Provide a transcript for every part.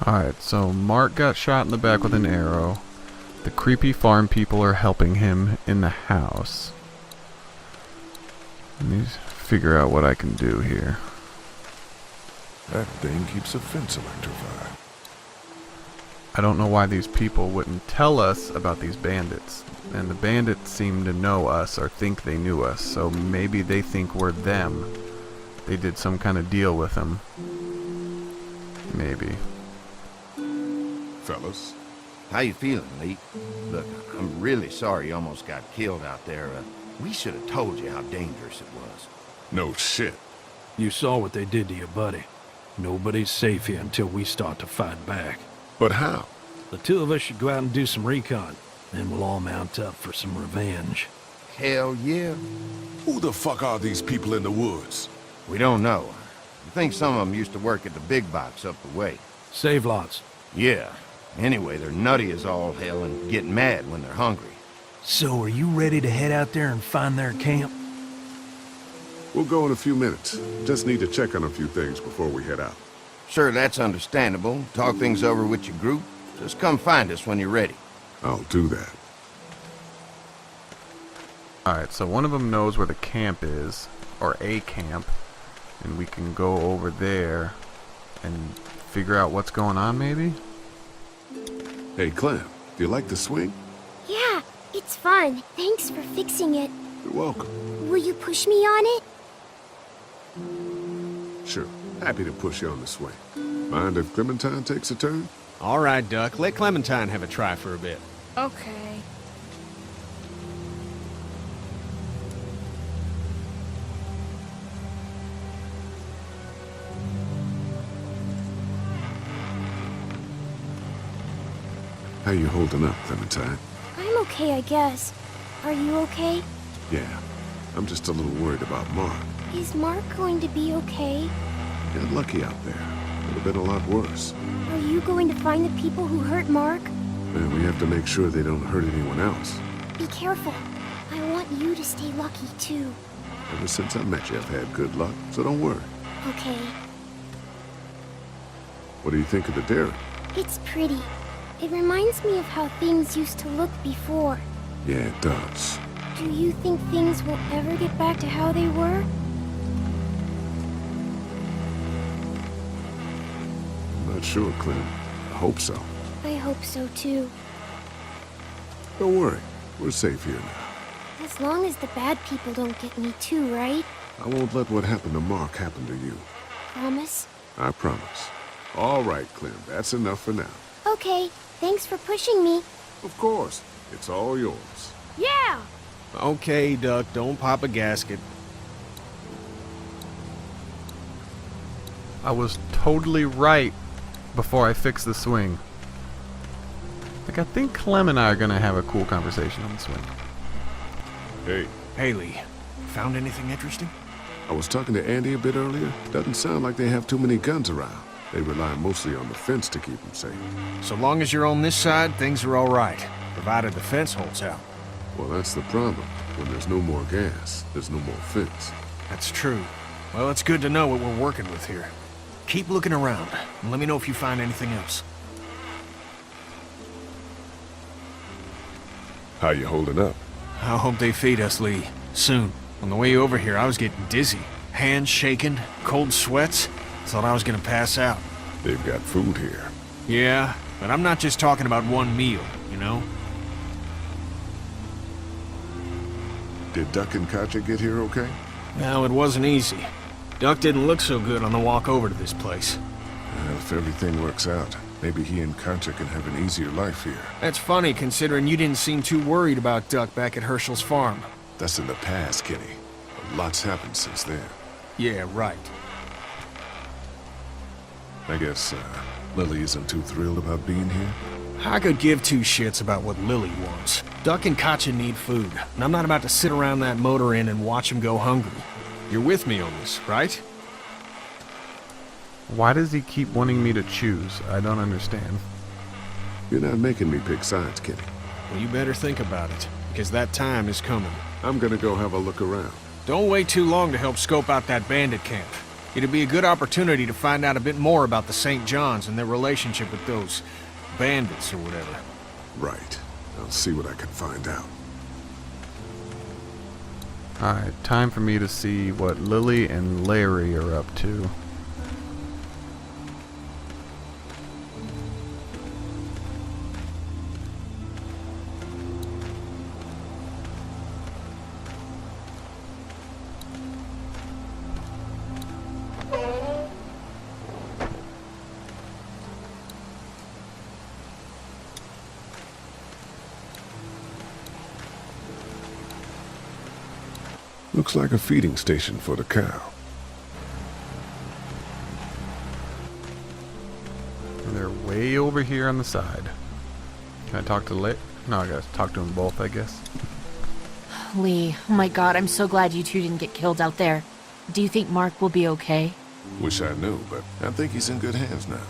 Alright, so Mark got shot in the back with an arrow. The creepy farm people are helping him in the house. Let me figure out what I can do here. That thing keeps a fence electrified. I don't know why these people wouldn't tell us about these bandits. And the bandits seem to know us or think they knew us, so maybe they think we're them. They did some kind of deal with them. Maybe. Fellas, How you feeling, Lee? Look, I'm really sorry you almost got killed out there. We should have told you how dangerous it was. no shit. You saw what they did to your buddy. Nobody's safe here until we start to fight back. But how? The two of us should go out and do some recon. Then we'll all mount up for some revenge. Hell yeah. Who the fuck are these people in the woods? We don't know. I think some of them used to work at the big box up the way. Save lots. Yeah. Anyway, they're nutty as all hell and get mad when they're hungry. So are you ready to head out there and find their camp? We'll go in a few minutes. Just need to check on a few things before we head out. Sure, that's understandable. Talk things over with your group. Just come find us when you're ready. I'll do that. Alright, so one of them knows where the camp is, or a camp, and we can go over there and figure out what's going on, maybe? Hey, Clem, do you like the swing? Yeah, it's fun. Thanks for fixing it. You're welcome. Will you push me on it? Sure. Happy to push you on the swing. Mind if Clementine takes a turn? All right, Duck. Let Clementine have a try for a bit. Okay. How you holding up, Clementine? I'm okay, I guess. Are you okay? Yeah. I'm just a little worried about Mark. Is Mark going to be okay? Got lucky out there. Would have been a lot worse. Are you going to find the people who hurt Mark? And we have to make sure they don't hurt anyone else. Be careful. I want you to stay lucky, too. Ever since I met you, I've had good luck, so don't worry. Okay. What do you think of the dairy? It's pretty. It reminds me of how things used to look before. Yeah, it does. Do you think things will ever get back to how they were? I'm not sure, Clem. I hope so. I hope so, too. Don't worry. We're safe here now. As long as the bad people don't get me too, right? I won't let what happened to Mark happen to you. Promise? I promise. All right, Clem. That's enough for now. Okay. Thanks for pushing me. Of course. It's all yours. Yeah! Okay, Duck. Don't pop a gasket. I was totally right before I fixed the swing. Like, I think Clem and I are gonna have a cool conversation on the swing. Hey, Haley, found anything interesting? I was talking to Andy a bit earlier. Doesn't sound like they have too many guns around. They rely mostly on the fence to keep them safe. So long as you're on this side, things are all right. Provided the fence holds out. Well, that's the problem. When there's no more gas, there's no more fence. That's true. Well, it's good to know what we're working with here. Keep looking around, and let me know if you find anything else. How you holding up? I hope they feed us, Lee. Soon. On the way over here, I was getting dizzy. Hands shaking, cold sweats. Thought I was gonna pass out. They've got food here. Yeah, but I'm not just talking about one meal, you know? Did Duck and Katja get here okay? No, it wasn't easy. Duck didn't look so good on the walk over to this place. Well, if everything works out, maybe he and Katja can have an easier life here. That's funny, considering you didn't seem too worried about Duck back at Herschel's farm. That's in the past, Kenny. A lot's happened since then. Yeah, right. I guess, Lily isn't too thrilled about being here? I could give two shits about what Lily wants. Duck and Katja need food, and I'm not about to sit around that motor inn and watch them go hungry. You're with me on this, right? Why does he keep wanting me to choose? I don't understand. You're not making me pick sides, Kenny. Well, you better think about it, because that time is coming. I'm gonna go have a look around. Don't wait too long to help scope out that bandit camp. It'd be a good opportunity to find out a bit more about the St. John's and their relationship with those bandits or whatever. Right. I'll see what I can find out. Alright, time for me to see what Lily and Larry are up to. Looks like a feeding station for the cow. And they're way over here on the side. Can I talk to No, I gotta talk to them both, I guess. Lee, oh my god, I'm so glad you two didn't get killed out there. Do you think Mark will be okay? Wish I knew, but I think he's in good hands now.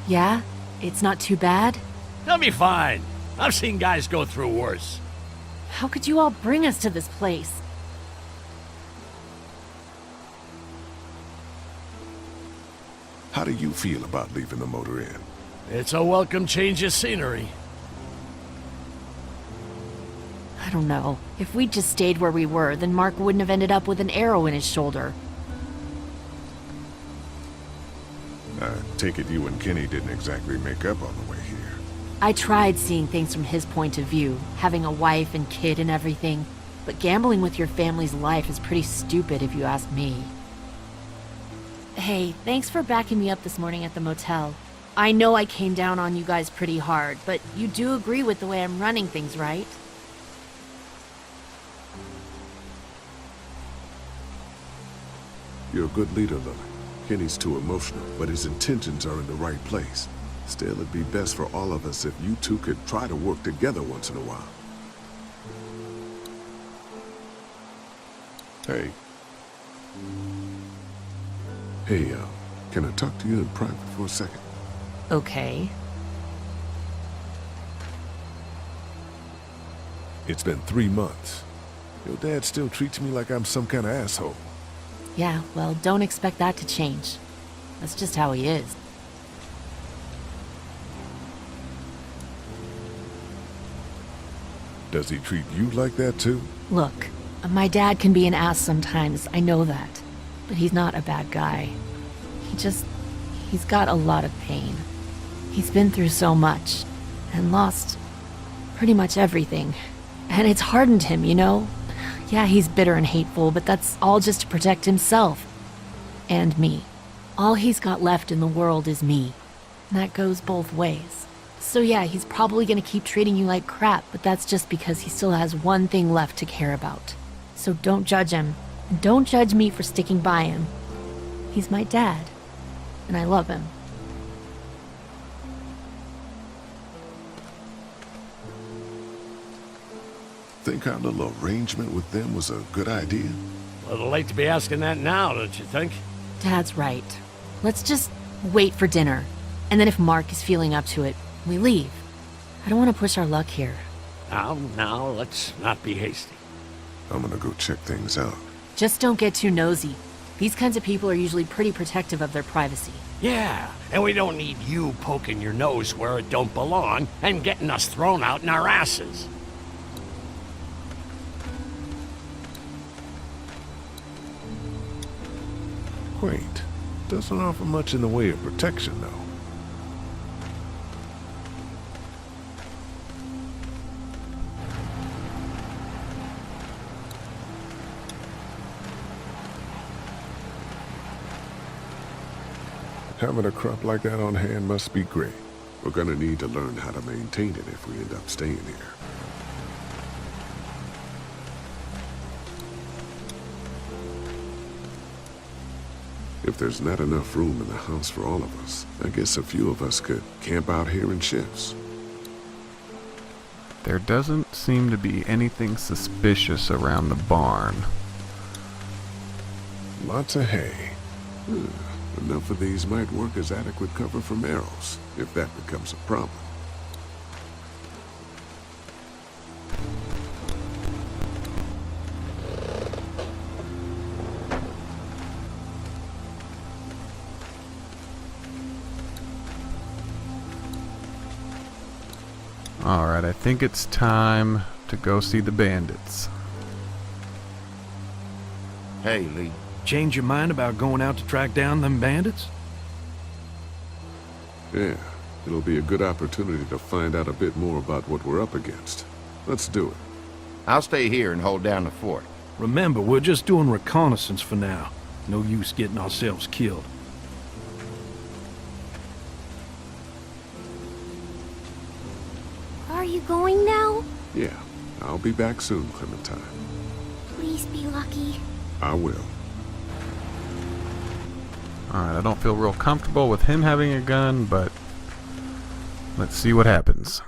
Yeah? It's not too bad? They'll be fine. I've seen guys go through worse. How could you all bring us to this place? How do you feel about leaving the motor inn? It's a welcome change of scenery. I don't know. If we'd just stayed where we were, then Mark wouldn't have ended up with an arrow in his shoulder. I take it you and Kenny didn't exactly make up on the way here. I tried seeing things from his point of view, having a wife and kid and everything, but gambling with your family's life is pretty stupid if you ask me. Hey, thanks for backing me up this morning at the motel. I know I came down on you guys pretty hard, but you do agree with the way I'm running things, right? You're a good leader, Lily. Kenny's too emotional, but his intentions are in the right place. Still, it'd be best for all of us if you two could try to work together once in a while. Hey. Hey, can I talk to you in private for a second? Okay. It's been 3 months. Your dad still treats me like I'm some kind of asshole. Yeah, well, don't expect that to change. That's just how he is. Does he treat you like that too? Look, my dad can be an ass sometimes, I know that. But he's not a bad guy. He's got a lot of pain. He's been through so much, and lost pretty much everything. And it's hardened him, you know? Yeah, he's bitter and hateful, but that's all just to protect himself. And me. All he's got left in the world is me. And that goes both ways. So yeah, he's probably gonna keep treating you like crap, but that's just because he still has one thing left to care about. So don't judge him. And don't judge me for sticking by him. He's my dad. And I love him. Think our little arrangement with them was a good idea? A little late to be asking that now, don't you think? Dad's right. Let's just wait for dinner. And then if Mark is feeling up to it, we leave. I don't want to push our luck here. Now, let's not be hasty. I'm gonna go check things out. Just don't get too nosy. These kinds of people are usually pretty protective of their privacy. Yeah, and we don't need you poking your nose where it don't belong and getting us thrown out in our asses. Quaint. Doesn't offer much in the way of protection, though. Having a crop like that on hand must be great. We're gonna need to learn how to maintain it if we end up staying here. If there's not enough room in the house for all of us, I guess a few of us could camp out here in shifts. There doesn't seem to be anything suspicious around the barn. Lots of hay. Enough of these might work as adequate cover from arrows, if that becomes a problem. Alright, I think it's time to go see the bandits. Hey, Lee. Change your mind about going out to track down them bandits? Yeah, it'll be a good opportunity to find out a bit more about what we're up against. Let's do it. I'll stay here and hold down the fort. Remember, we're just doing reconnaissance for now. No use getting ourselves killed. Are you going now? Yeah, I'll be back soon, Clementine. Please be lucky. I will. Alright, I don't feel real comfortable with him having a gun, but let's see what happens.